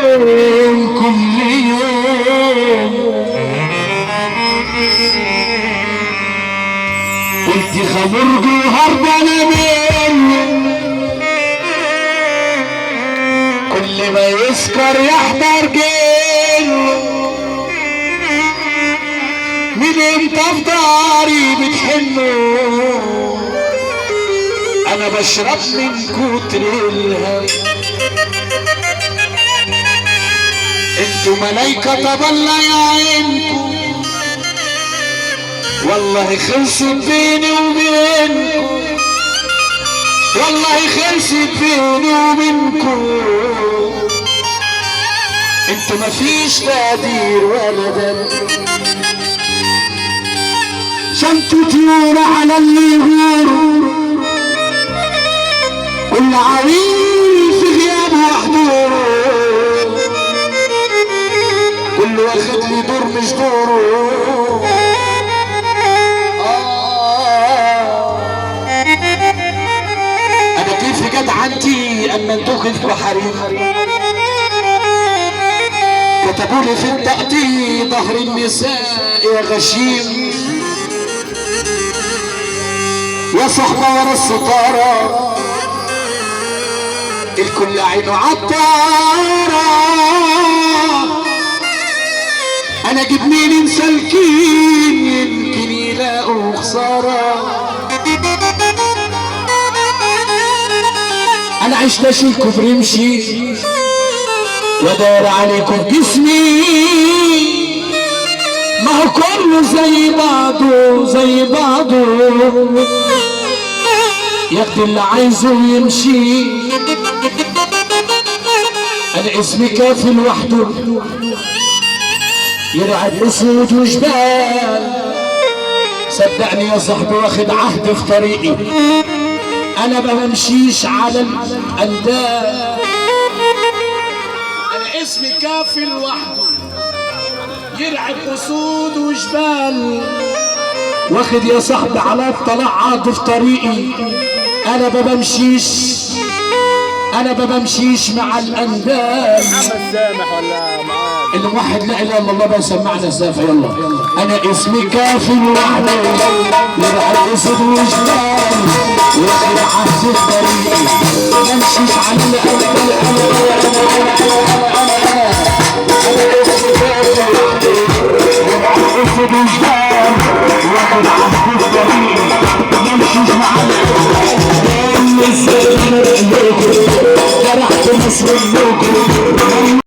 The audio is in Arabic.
كل يوم قلت خمرج وهربانة منه كل ما يسكر يحضر جيله من امتى في داري بتحنه انا بشرب من كتر الهم انتوا ملايكة طب الله يعينكم والله خلصت بيني وبينكم والله خلصت بيني وبينكم انتوا مفيش تقدير ولا دم شمتوا طيور على اللي يغوروا واللي عاوين في غيابه وحضوره كل واخد لي دور مش دوره انا كيف جدعنتي اما انتوا كنتوا حريم كتبولي في التقطيع ظهر النساء يا غشيم يا صحبة ورا الستارة الكل عينه عطارة انا اجيب مين مسلكين يمكن يلاقوا خسارة انا عشت اشيلكم برمشي وادور عليكم بجسمي ما هو كله زي بعضه زي بعضه ياخد اللي عايزه ويمشي انا اسمي كافي لوحده يرعب اسود وجبال صدقني يا صاحبي واخد عهد في طريقي انا ما بمشيش على الانداد انا اسمي كافي لوحده يرعب اسود وجبال واخد يا صاحبي على الطلعات في طريقي انا ما بمشيش مع الاندال محمد سامح ولا معاذ اللي موحد لا اله الا الله بقى سمعنا السافه يلا انا اسمي كافي لوحده يرعب اسود وجبال واخد عهد في طريقي ما بمشيش على الاندال